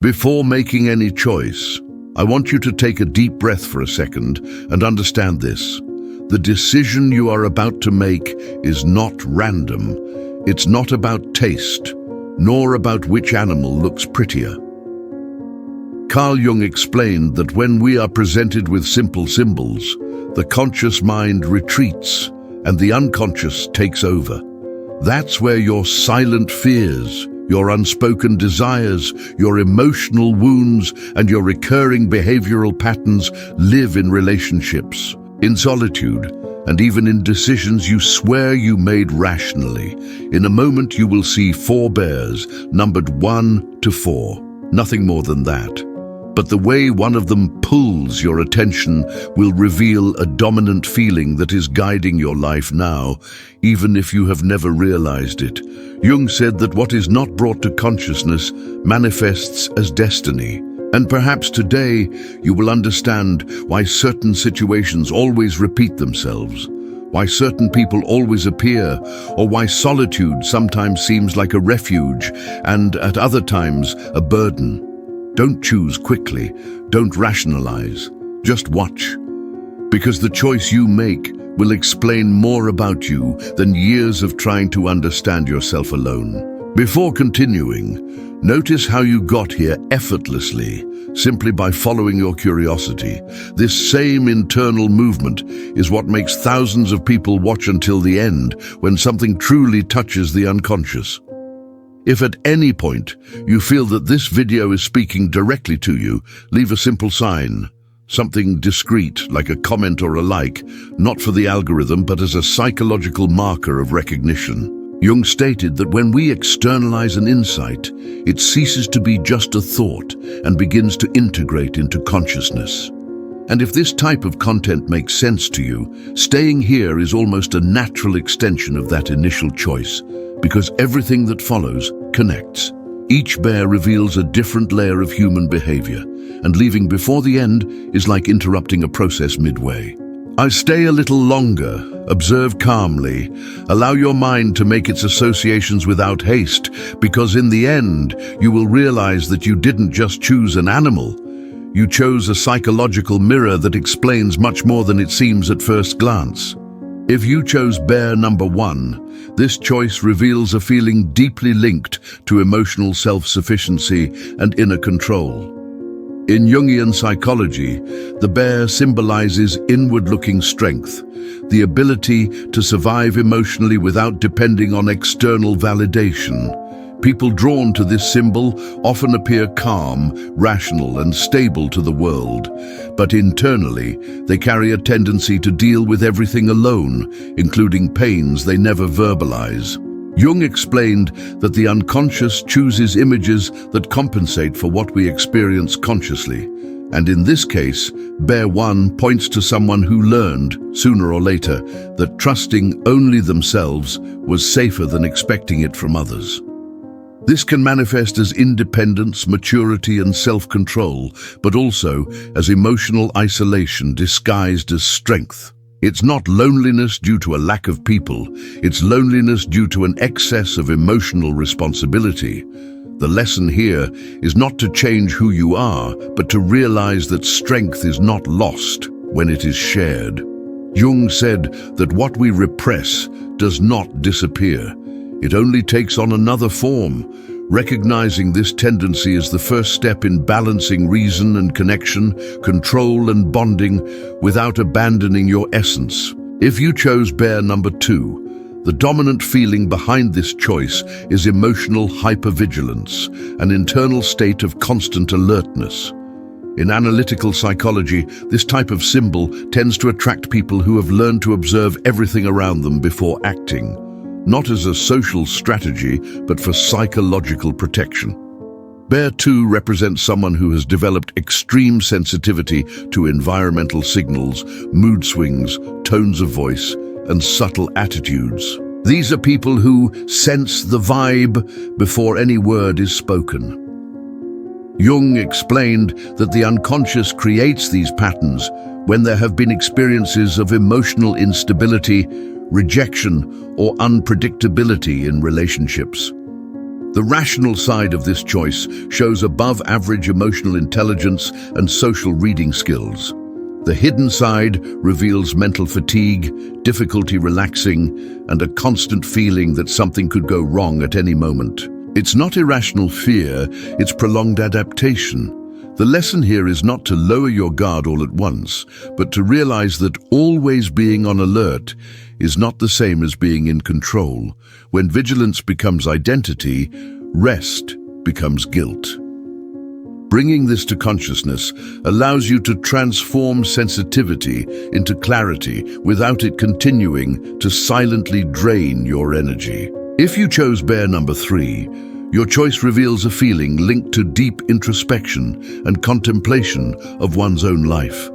Before making any choice, I want you to take a deep breath for a second and understand this. The decision you are about to make is not random. It's not about taste, nor about which animal looks prettier. Carl Jung explained that when we are presented with simple symbols, the conscious mind retreats and the unconscious takes over. That's where your silent fears, your unspoken desires, your emotional wounds, and your recurring behavioral patterns live in relationships, in solitude, and even in decisions you swear you made rationally. In a moment you will see 4 bears, numbered 1 to 4, nothing more than that. But the way one of them pulls your attention will reveal a dominant feeling that is guiding your life now, even if you have never realized it. Jung said that what is not brought to consciousness manifests as destiny. And perhaps today you will understand why certain situations always repeat themselves, why certain people always appear, or why solitude sometimes seems like a refuge and at other times a burden. Don't choose quickly, don't rationalize, just watch. Because the choice you make will explain more about you than years of trying to understand yourself alone. Before continuing, notice how you got here effortlessly, simply by following your curiosity. This same internal movement is what makes thousands of people watch until the end, when something truly touches the unconscious. If at any point you feel that this video is speaking directly to you, leave a simple sign, something discreet like a comment or a like, not for the algorithm but as a psychological marker of recognition. Jung stated that when we externalize an insight, it ceases to be just a thought and begins to integrate into consciousness. And if this type of content makes sense to you, staying here is almost a natural extension of that initial choice, because everything that follows connects. Each bear reveals a different layer of human behavior, and leaving before the end is like interrupting a process midway. I stay a little longer, observe calmly, allow your mind to make its associations without haste, because in the end, you will realize that you didn't just choose an animal. You chose a psychological mirror that explains much more than it seems at first glance. If you chose bear number 1, this choice reveals a feeling deeply linked to emotional self-sufficiency and inner control. In Jungian psychology, the bear symbolizes inward-looking strength, the ability to survive emotionally without depending on external validation. People drawn to this symbol often appear calm, rational, and stable to the world, but internally they carry a tendency to deal with everything alone, including pains they never verbalize. Jung explained that the unconscious chooses images that compensate for what we experience consciously, and in this case, Bear 1 points to someone who learned, sooner or later, that trusting only themselves was safer than expecting it from others. This can manifest as independence, maturity, and self-control, but also as emotional isolation disguised as strength. It's not loneliness due to a lack of people, it's loneliness due to an excess of emotional responsibility. The lesson here is not to change who you are, but to realize that strength is not lost when it is shared. Jung said that what we repress does not disappear. It only takes on another form. Recognizing this tendency is the first step in balancing reason and connection, control and bonding, without abandoning your essence. If you chose bear number 2, the dominant feeling behind this choice is emotional hypervigilance, an internal state of constant alertness. In analytical psychology, this type of symbol tends to attract people who have learned to observe everything around them before acting. Not as a social strategy, but for psychological protection. Bear 2 represents someone who has developed extreme sensitivity to environmental signals, mood swings, tones of voice, and subtle attitudes. These are people who sense the vibe before any word is spoken. Jung explained that the unconscious creates these patterns when there have been experiences of emotional instability, rejection, or unpredictability in relationships. The rational side of this choice shows above-average emotional intelligence and social reading skills. The hidden side reveals mental fatigue, difficulty relaxing, and a constant feeling that something could go wrong at any moment. It's not irrational fear, it's prolonged adaptation. The lesson here is not to lower your guard all at once, but to realize that always being on alert is not the same as being in control. When vigilance becomes identity, rest becomes guilt. Bringing this to consciousness allows you to transform sensitivity into clarity without it continuing to silently drain your energy. If you chose bear number 3, your choice reveals a feeling linked to deep introspection and contemplation of one's own life.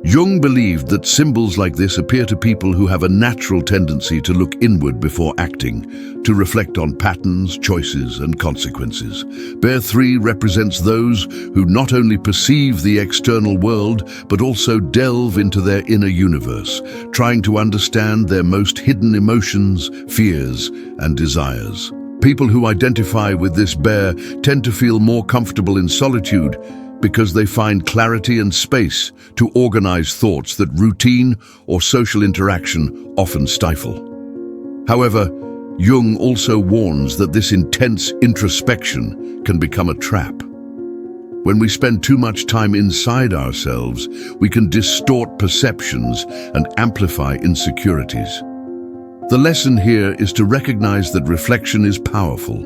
Jung believed that symbols like this appear to people who have a natural tendency to look inward before acting, to reflect on patterns, choices, and consequences. Bear 3 represents those who not only perceive the external world, but also delve into their inner universe, trying to understand their most hidden emotions, fears, and desires. People who identify with this bear tend to feel more comfortable in solitude because they find clarity and space to organize thoughts that routine or social interaction often stifle. However, Jung also warns that this intense introspection can become a trap. When we spend too much time inside ourselves, we can distort perceptions and amplify insecurities. The lesson here is to recognize that reflection is powerful,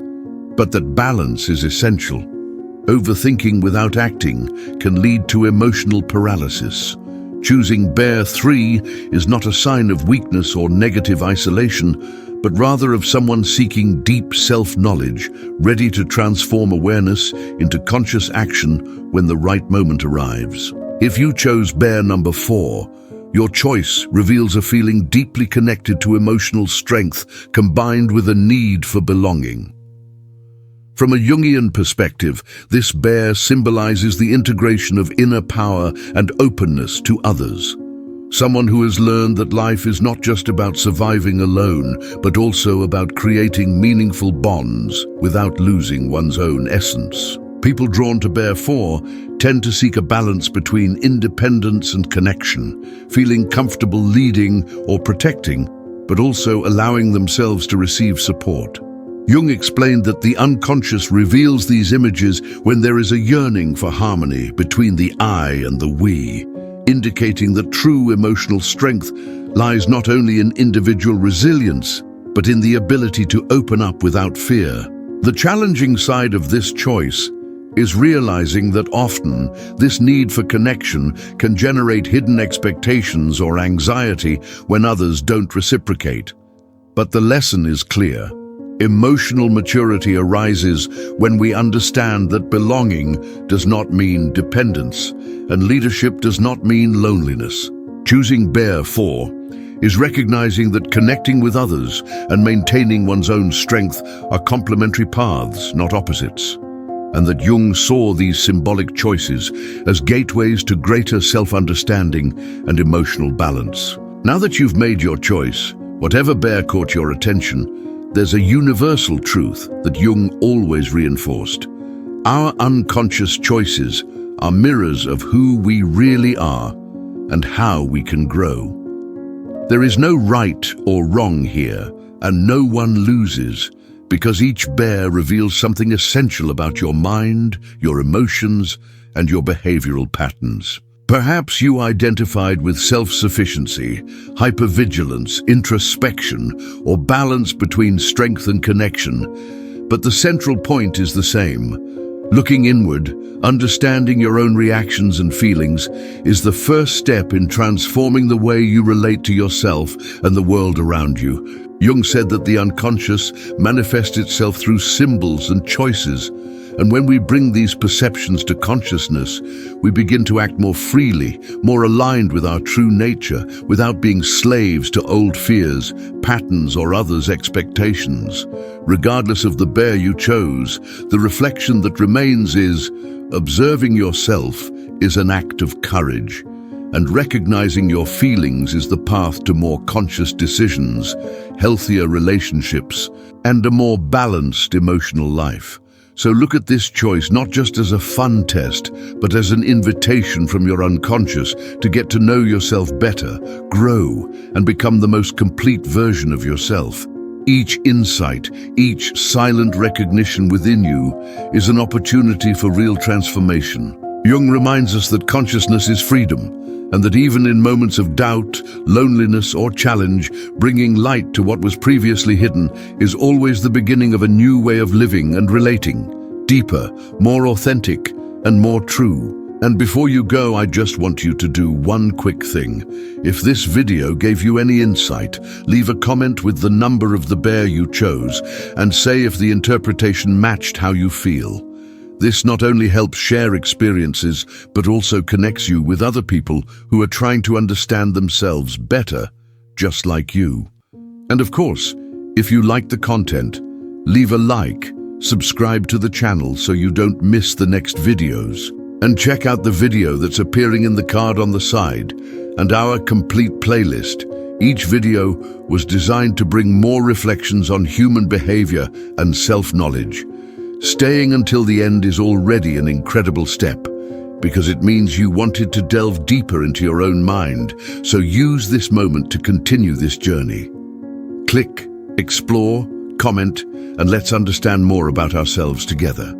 but that balance is essential. Overthinking without acting can lead to emotional paralysis. Choosing bear 3 is not a sign of weakness or negative isolation, but rather of someone seeking deep self-knowledge, ready to transform awareness into conscious action when the right moment arrives. If you chose bear number 4, your choice reveals a feeling deeply connected to emotional strength combined with a need for belonging. From a Jungian perspective, this bear symbolizes the integration of inner power and openness to others. Someone who has learned that life is not just about surviving alone, but also about creating meaningful bonds without losing one's own essence. People drawn to bear 4 tend to seek a balance between independence and connection, feeling comfortable leading or protecting, but also allowing themselves to receive support. Jung explained that the unconscious reveals these images when there is a yearning for harmony between the I and the we, indicating that true emotional strength lies not only in individual resilience, but in the ability to open up without fear. The challenging side of this choice is realizing that often this need for connection can generate hidden expectations or anxiety when others don't reciprocate. But the lesson is clear. Emotional maturity arises when we understand that belonging does not mean dependence, and leadership does not mean loneliness. Choosing bear 4 is recognizing that connecting with others and maintaining one's own strength are complementary paths, not opposites, and that Jung saw these symbolic choices as gateways to greater self-understanding and emotional balance. Now that you've made your choice, whatever bear caught your attention, there's a universal truth that Jung always reinforced. Our unconscious choices are mirrors of who we really are and how we can grow. There is no right or wrong here, and no one loses, because each bear reveals something essential about your mind, your emotions, and your behavioral patterns. Perhaps you identified with self-sufficiency, hypervigilance, introspection, or balance between strength and connection. But the central point is the same. Looking inward, understanding your own reactions and feelings, is the first step in transforming the way you relate to yourself and the world around you. Jung said that the unconscious manifests itself through symbols and choices, and when we bring these perceptions to consciousness, we begin to act more freely, more aligned with our true nature, without being slaves to old fears, patterns, or others' expectations. Regardless of the bear you chose, the reflection that remains is, observing yourself is an act of courage. And recognizing your feelings is the path to more conscious decisions, healthier relationships, and a more balanced emotional life. So look at this choice not just as a fun test, but as an invitation from your unconscious to get to know yourself better, grow, and become the most complete version of yourself. Each insight, each silent recognition within you is an opportunity for real transformation. Jung reminds us that consciousness is freedom, and that even in moments of doubt, loneliness, or challenge, bringing light to what was previously hidden is always the beginning of a new way of living and relating, deeper, more authentic, and more true. And before you go, I just want you to do one quick thing. If this video gave you any insight, leave a comment with the number of the bear you chose and say if the interpretation matched how you feel. This not only helps share experiences, but also connects you with other people who are trying to understand themselves better, just like you. And of course, if you like the content, leave a like, subscribe to the channel so you don't miss the next videos, and check out the video that's appearing in the card on the side, and our complete playlist. Each video was designed to bring more reflections on human behavior and self-knowledge. Staying until the end is already an incredible step, because it means you wanted to delve deeper into your own mind, so use this moment to continue this journey. Click, explore, comment, and let's understand more about ourselves together.